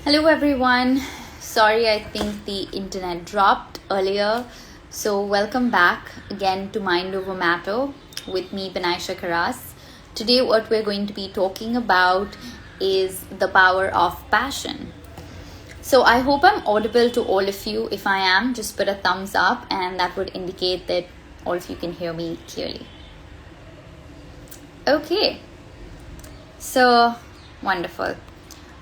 Hello everyone. Sorry, I think the internet dropped earlier. So, welcome back again to Mind Over Matter with me, Banaisha Karas. Today, what we're going to be talking about is the power of passion. So, I hope I'm audible to all of you. If I am, just put a thumbs up, and that would indicate that all of you can hear me clearly. Okay. So, wonderful.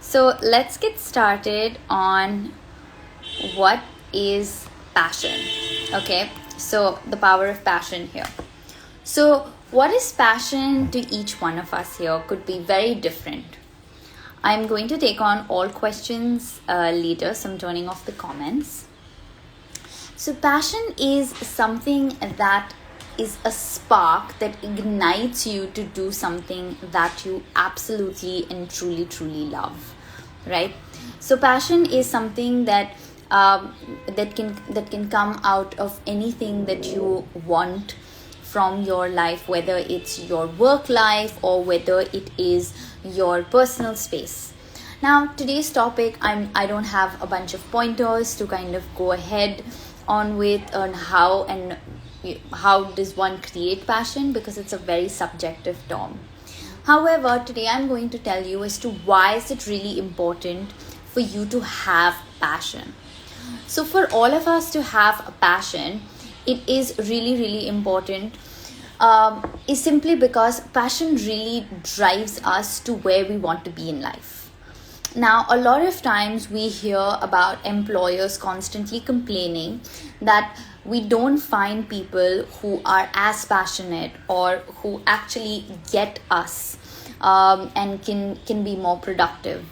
So let's get started on what is passion. Okay, so the power of passion here. So, what is passion to each one of us here could be very different. I'm going to take on all questions later, so I'm turning off the comments. So, passion is something that is a spark that ignites you to do something that you absolutely and truly love, right? So passion is something that that can come out of anything that you want from your life, whether it's your work life or whether it is your personal space. Now, today's topic, I don't have a bunch of pointers to kind of go ahead on with on how does one create passion, because it's a very subjective term. However, today I'm going to tell you as to why is it really important for you to have passion. So for all of us to have a passion, it is really important, is simply because passion really drives us to where we want to be in life. Now, a lot of times we hear about employers constantly complaining that we don't find people who are as passionate or who actually get us and can be more productive.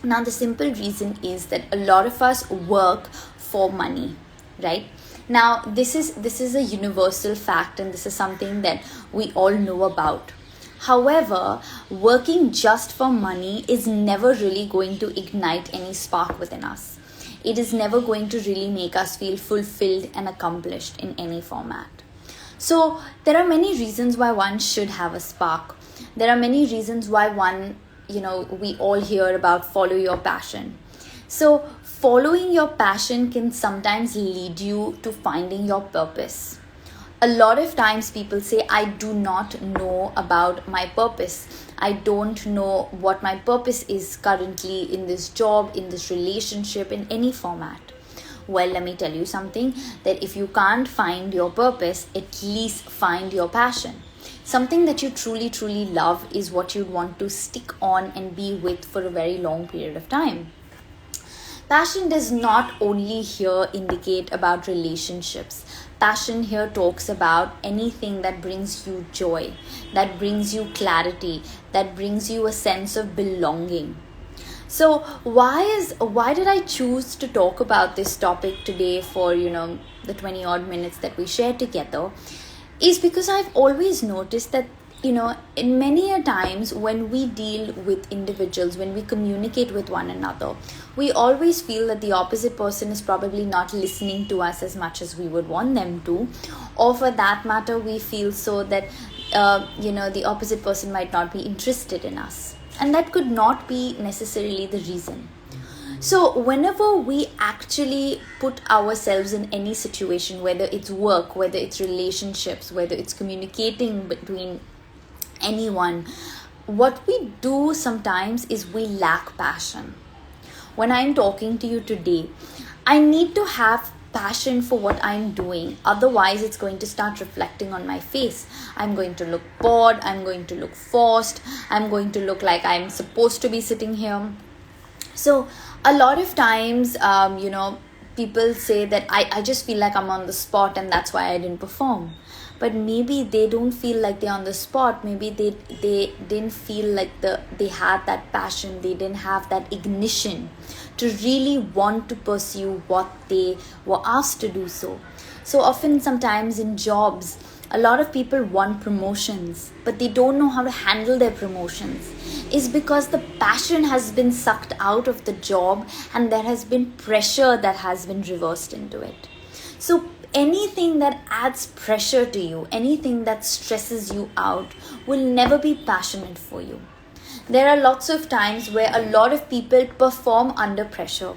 Now, the simple reason is that a lot of us work for money, right? Now, this is a universal fact, and this is something that we all know about. However, working just for money is never really going to ignite any spark within us. It is never going to really make us feel fulfilled and accomplished in any format. So, there are many reasons why one should have a spark. There are many reasons why we all hear about follow your passion. So, following your passion can sometimes lead you to finding your purpose. A lot of times people say, I do not know about my purpose. I don't know what my purpose is currently in this job, in this relationship, in any format. Well, let me tell you something, that if you can't find your purpose, at least find your passion. Something that you truly love is what you'd want to stick on and be with for a very long period of time. Passion does not only here indicate about relationships. Passion here talks about anything that brings you joy, that brings you clarity, that brings you a sense of belonging. So why did I choose to talk about this topic today for the 20 odd minutes that we share together? Is because I've always noticed that in many a times when we deal with individuals, when we communicate with one another, we always feel that the opposite person is probably not listening to us as much as we would want them to, or for that matter, we feel so that the opposite person might not be interested in us, and that could not be necessarily the reason. So whenever we actually put ourselves in any situation, whether it's work, whether it's relationships, whether it's communicating between anyone, what we do sometimes is we lack passion. When I'm talking to you today, I need to have passion for what I'm doing. Otherwise, it's going to start reflecting on my face. I'm going to look bored. I'm going to look forced. I'm going to look like I'm supposed to be sitting here. So a lot of times, people say that I just feel like I'm on the spot and that's why I didn't perform. But maybe they don't feel like they're on the spot. Maybe they didn't feel like they had that passion. They didn't have that ignition to really want to pursue what they were asked to do so. So often sometimes in jobs, a lot of people want promotions, but they don't know how to handle their promotions. Is because the passion has been sucked out of the job and there has been pressure that has been reversed into it. So anything that adds pressure to you, anything that stresses you out will never be passionate for you. There are lots of times where a lot of people perform under pressure,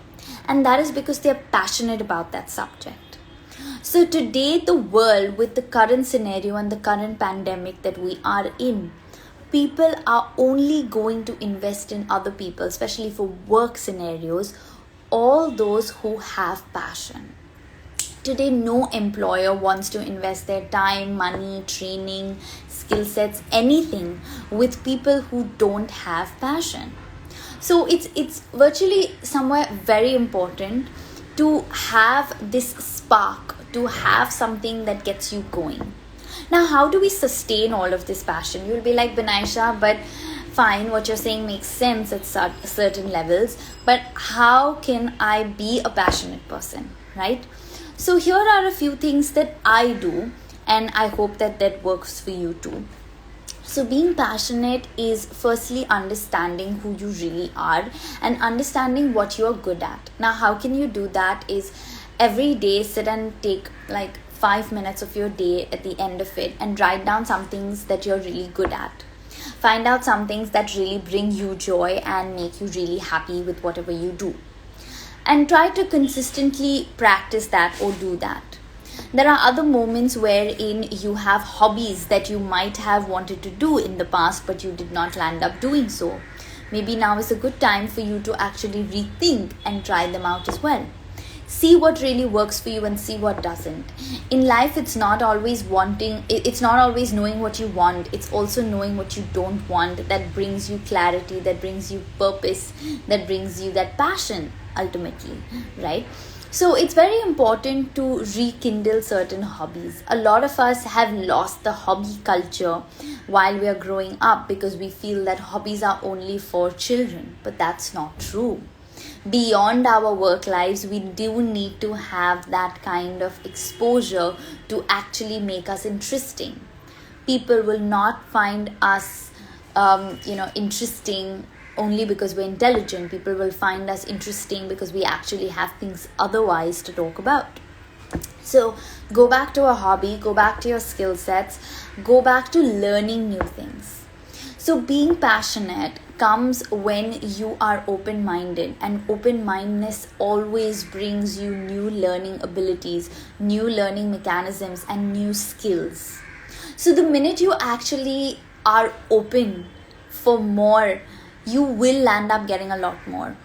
and that is because they are passionate about that subject. So today, the world, with the current scenario and the current pandemic that we are in, people are only going to invest in other people, especially for work scenarios, all those who have passion. Today, no employer wants to invest their time, money, training, skill sets, anything with people who don't have passion. So it's virtually somewhere very important to have this spark, to have something that gets you going. Now, how do we sustain all of this passion? You'll be like, Binaisha, but fine, what you're saying makes sense at certain levels, but how can I be a passionate person, right? So here are a few things that I do, and I hope that that works for you too. So being passionate is firstly understanding who you really are and understanding what you're good at. Now, how can you do that is every day sit and take like 5 minutes of your day at the end of it and write down some things that you're really good at. Find out some things that really bring you joy and make you really happy with whatever you do. And try to consistently practice that or do that. There are other moments wherein you have hobbies that you might have wanted to do in the past, but you did not land up doing so. Maybe now is a good time for you to actually rethink and try them out as well. See what really works for you and see what doesn't. In life, it's not always knowing what you want. It's also knowing what you don't want that brings you clarity, that brings you purpose, that brings you that passion ultimately, right? So it's very important to rekindle certain hobbies. A lot of us have lost the hobby culture while we are growing up because we feel that hobbies are only for children, but that's not true. Beyond our work lives, we do need to have that kind of exposure to actually make us interesting. People will not find us, interesting only because we're intelligent. People will find us interesting because we actually have things otherwise to talk about. So go back to a hobby, go back to your skill sets, go back to learning new things. So being passionate comes when you are open-minded, and open-mindedness always brings you new learning abilities, new learning mechanisms, and new skills. So the minute you actually are open for more, you will land up getting a lot more.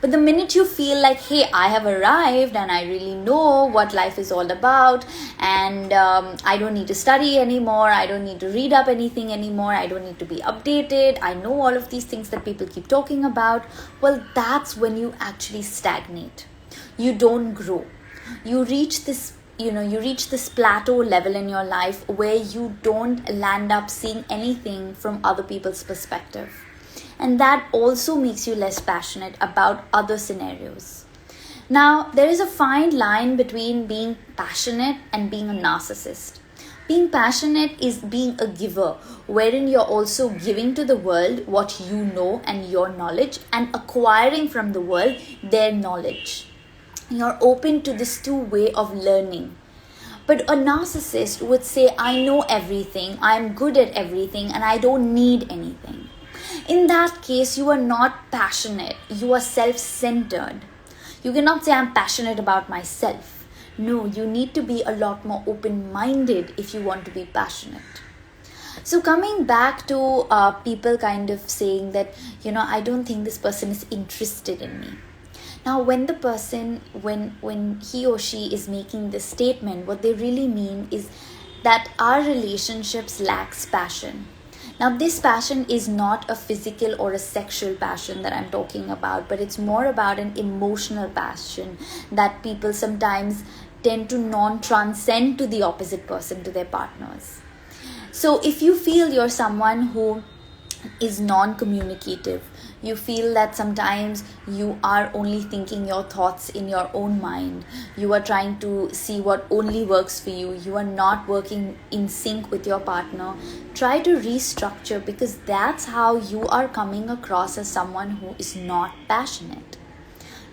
But the minute you feel like, hey, I have arrived and I really know what life is all about, and I don't need to study anymore, I don't need to read up anything anymore, I don't need to be updated, I know all of these things that people keep talking about, well, that's when you actually stagnate. You don't grow. You reach this plateau level in your life where you don't land up seeing anything from other people's perspective. And that also makes you less passionate about other scenarios. Now, there is a fine line between being passionate and being a narcissist. Being passionate is being a giver, wherein you're also giving to the world what you know and your knowledge, and acquiring from the world their knowledge. You're open to this two-way of learning. But a narcissist would say, I know everything, I'm good at everything, and I don't need anything. In that case, you are not passionate. You are self-centered. You cannot say, I'm passionate about myself. No, you need to be a lot more open-minded if you want to be passionate. So coming back to people kind of saying that, I don't think this person is interested in me. Now, when the person, when he or she is making this statement, what they really mean is that our relationships lacks passion. Now, this passion is not a physical or a sexual passion that I'm talking about, but it's more about an emotional passion that people sometimes tend to non-transcend to the opposite person, to their partners. So if you feel you're someone who is non-communicative, you feel that sometimes you are only thinking your thoughts in your own mind, you are trying to see what only works for you, you are not working in sync with your partner, try to restructure, because that's how you are coming across as someone who is not passionate,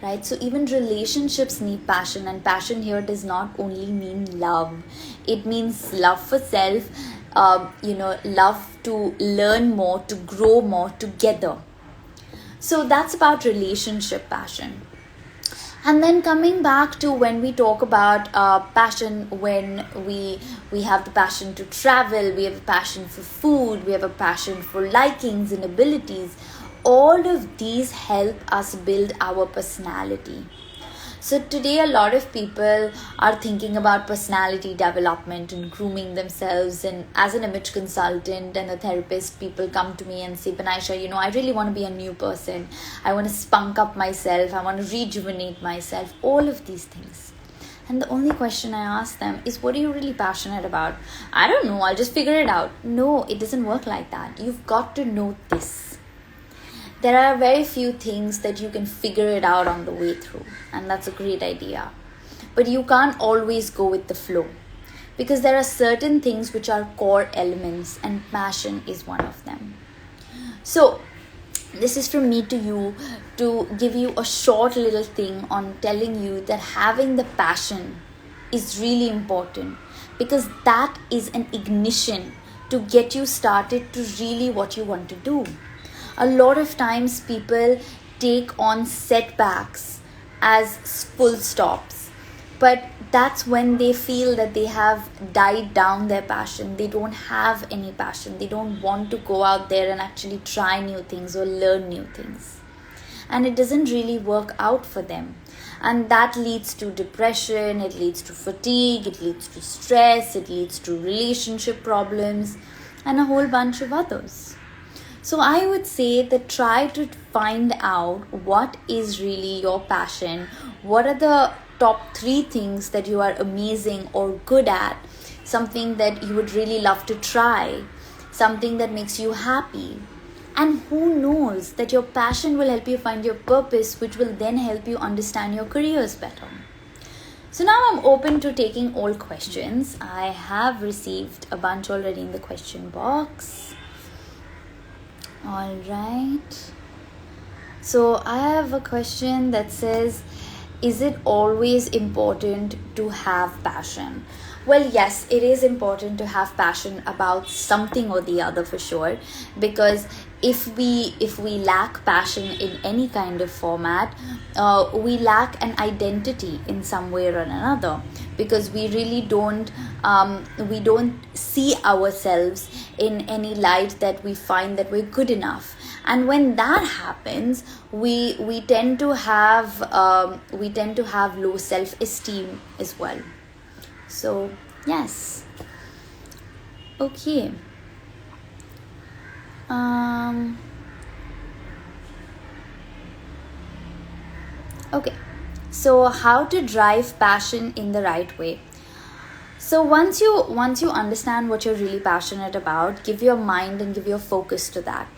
right? So even relationships need passion, and passion here does not only mean love. It means love for self, love to learn more, to grow more together. So that's about relationship passion. And then coming back to when we talk about passion, when we have the passion to travel, we have a passion for food, we have a passion for likings and abilities. All of these help us build our personality. So today a lot of people are thinking about personality development and grooming themselves, and as an image consultant and a therapist, people come to me and say, Banaisha, I really want to be a new person. I want to spunk up myself. I want to rejuvenate myself. All of these things. And the only question I ask them is, what are you really passionate about? I don't know, I'll just figure it out. No, it doesn't work like that. You've got to know this. There are very few things that you can figure it out on the way through, and that's a great idea. But you can't always go with the flow, because there are certain things which are core elements, and passion is one of them. So this is from me to you, to give you a short little thing on telling you that having the passion is really important, because that is an ignition to get you started to really what you want to do. A lot of times people take on setbacks as full stops, but that's when they feel that they have died down their passion. They don't have any passion. They don't want to go out there and actually try new things or learn new things. And it doesn't really work out for them. And that leads to depression, it leads to fatigue, it leads to stress, it leads to relationship problems, and a whole bunch of others. So I would say that try to find out what is really your passion. What are the top 3 things that you are amazing or good at? Something that you would really love to try. Something that makes you happy. And who knows that your passion will help you find your purpose, which will then help you understand your careers better. So now I'm open to taking all questions. I have received a bunch already in the question box. All right. So I have a question that says, is it always important to have passion? Well, yes, it is important to have passion about something or the other for sure, because if we lack passion in any kind of format, we lack an identity in some way or another, because we really don't see ourselves in any light that we find that we're good enough. And when that happens, we tend to have low self-esteem as well. So yes. Okay. Okay. So how to drive passion in the right way? So once you understand what you're really passionate about, give your mind and give your focus to that.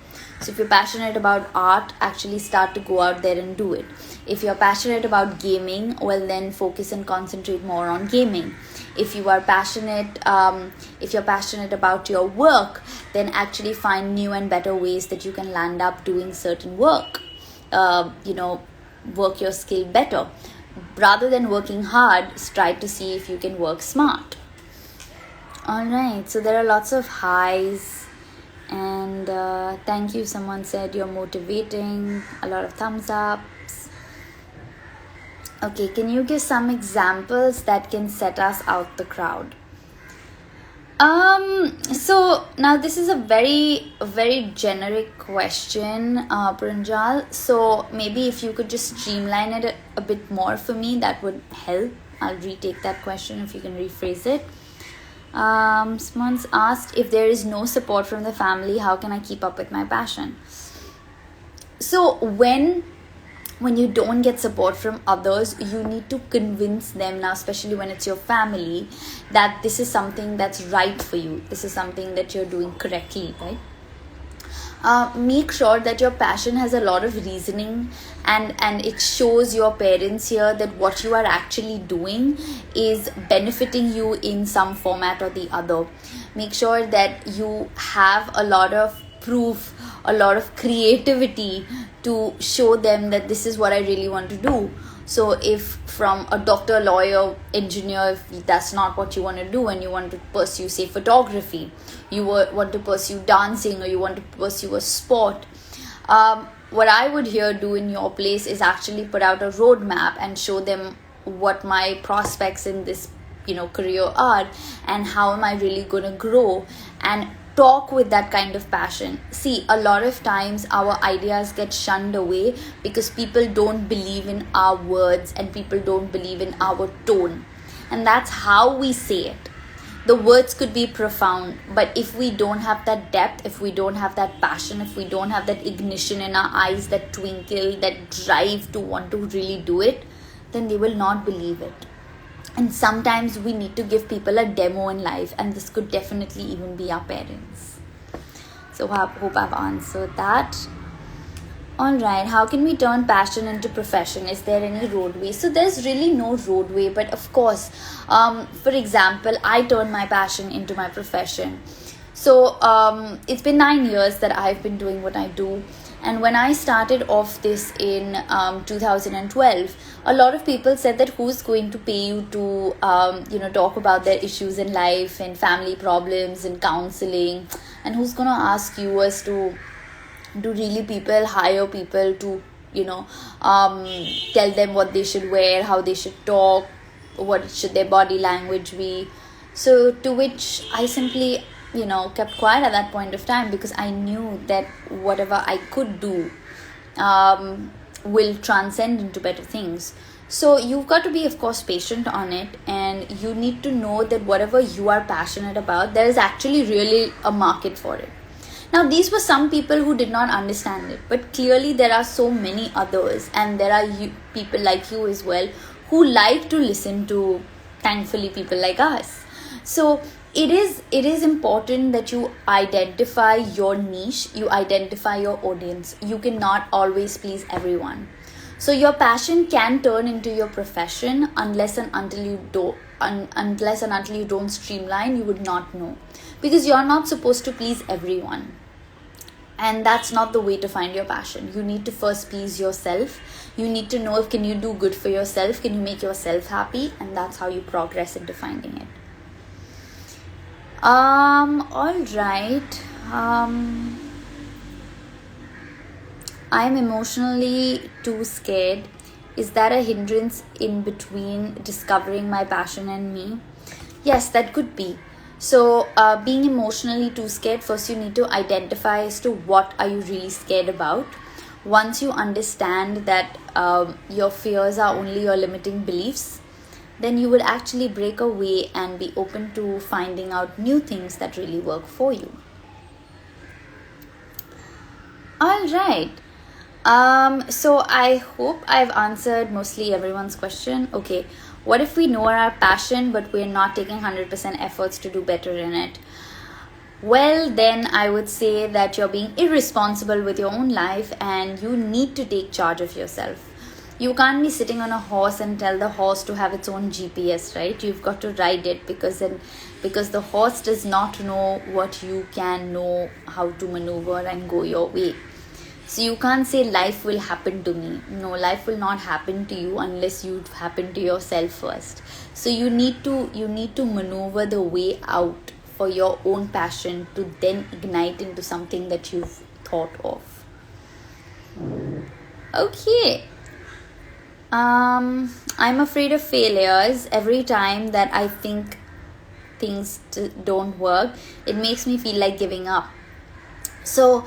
So if you're passionate about art, actually start to go out there and do it. If you're passionate about gaming, well then focus and concentrate more on gaming. If you are passionate about your work, then actually find new and better ways that you can land up doing certain work. Work your skill better. Rather than working hard, try to see if you can work smart. Alright, so there are lots of highs. And thank you, someone said you're motivating, a lot of thumbs ups. Okay, can you give some examples that can set us out the crowd? So now this is a very generic question, Pranjal. So maybe if you could just streamline it a bit more for me, that would help. I'll retake that question if you can rephrase it. Someone's asked, if there is no support from the family, how can I keep up with my passion? So when you don't get support from others, you need to convince them, now especially when it's your family, that this is something that's right for you. This is something that you're doing correctly, right? Make sure that your passion has a lot of reasoning, and it shows your parents here that what you are actually doing is benefiting you in some format or the other. Make sure that you have a lot of proof a lot of creativity to show them that this is what I really want to do. So if from a doctor, lawyer, engineer, if that's not what you want to do and you want to pursue, say, photography, you want to pursue dancing, or you want to pursue a sport, what I would here do in your place is actually put out a roadmap and show them what my prospects in this career are, and how am I really going to grow, and talk with that kind of passion. See, a lot of times our ideas get shunned away because people don't believe in our words and people don't believe in our tone, and that's how we say it. The words could be profound, but if we don't have that depth, if we don't have that passion, if we don't have that ignition in our eyes, that twinkle, that drive to want to really do it, then they will not believe it. And sometimes we need to give people a demo in life, and this could definitely even be our parents. So I hope I've answered that. Alright, how can we turn passion into profession? Is there any roadway? So there's really no roadway, but of course, for example, I turned my passion into my profession. So it's been 9 years that I've been doing what I do. And when I started off this in 2012, a lot of people said that who's going to pay you to, talk about their issues in life and family problems and counseling, and who's going to ask you as to do really people hire people to, tell them what they should wear, how they should talk, what should their body language be. So to which I simply kept quiet at that point of time, because I knew that whatever I could do will transcend into better things. So you've got to be, of course, patient on it, and you need to know that whatever you are passionate about, there is actually really a market for it. Now, these were some people who did not understand it, but clearly there are so many others, and there are people like you as well who like to listen to, thankfully, people like us. So it is important that you identify your niche, you identify your audience. You cannot always please everyone. So your passion can turn into your profession unless and until you don't streamline. You would not know, because you're not supposed to please everyone, and that's not the way to find your passion. You need to first please yourself. You need to know, can you do good for yourself, can you make yourself happy, and that's how you progress into finding it. All right. I'm emotionally too scared. Is that a hindrance in between discovering my passion and me? Yes, that could be. So being emotionally too scared, first you need to identify as to what are you really scared about. Once you understand that your fears are only your limiting beliefs, then you would actually break away and be open to finding out new things that really work for you. All right. So I hope I've answered mostly everyone's question. Okay, what if we know our passion but we're not taking 100% efforts to do better in it? Well, then I would say that you're being irresponsible with your own life, and you need to take charge of yourself. You can't be sitting on a horse and tell the horse to have its own GPS, right? You've got to ride it, because the horse does not know what you can know how to maneuver and go your way. So you can't say life will happen to me. No, life will not happen to you unless you happen to yourself first. So you need to maneuver the way out for your own passion to then ignite into something that you've thought of. Okay. I'm afraid of failures. Every time that I think things don't work, it makes me feel like giving up. So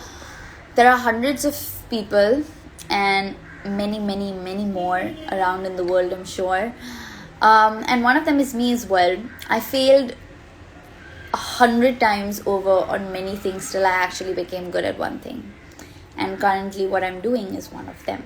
there are hundreds of people and many more around in the world, I'm sure. And one of them is me as well. I failed 100 times over on many things till I actually became good at one thing. And currently what I'm doing is one of them.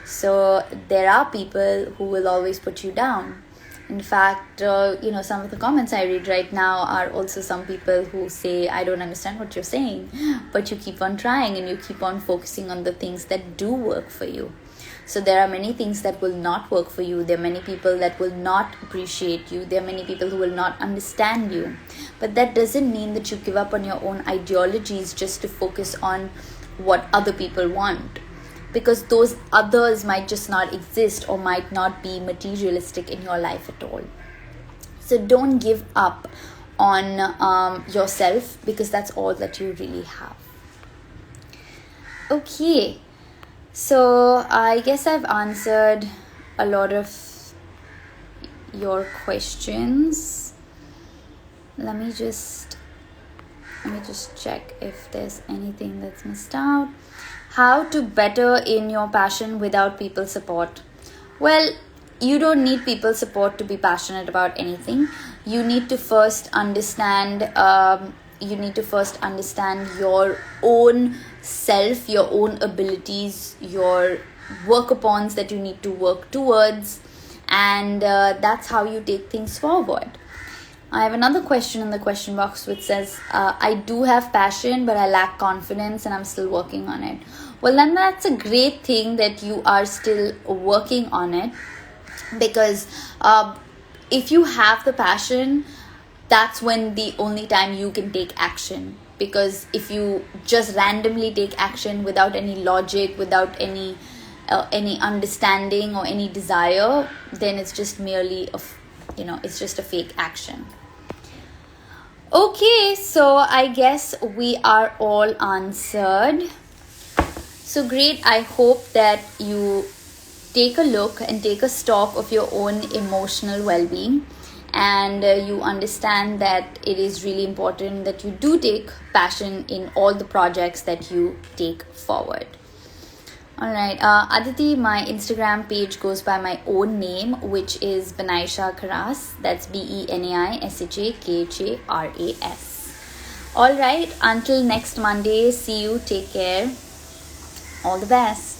So there are people who will always put you down. In fact, some of the comments I read right now are also some people who say, I don't understand what you're saying, but you keep on trying and you keep on focusing on the things that do work for you. So there are many things that will not work for you. There are many people that will not appreciate you. There are many people who will not understand you. But that doesn't mean that you give up on your own ideologies just to focus on what other people want, because those others might just not exist or might not be materialistic in your life at all. So don't give up on yourself, because that's all that you really have. Okay, so I guess I've answered a lot of your questions. Let me just check if there's anything that's missed out. How to better in your passion without people support? Well, you don't need people support to be passionate about anything. You need to first understand your own self, your own abilities, your work upons that you need to work towards, and that's how you take things forward. I have another question in the question box which says, I do have passion, but I lack confidence and I'm still working on it. Well, then that's a great thing that you are still working on it, because if you have the passion, that's when the only time you can take action. Because if you just randomly take action without any logic, without any understanding or any desire, then it's just merely it's just a fake action. Okay, so I guess we are all answered. So great. I hope that you take a look and take a stock of your own emotional well-being, and you understand that it is really important that you do take passion in all the projects that you take forward. Alright, Aditi, my Instagram page goes by my own name, which is Benaisha Kharas. That's BENAISHAKHARAS. Alright, until next Monday, see you, take care, all the best.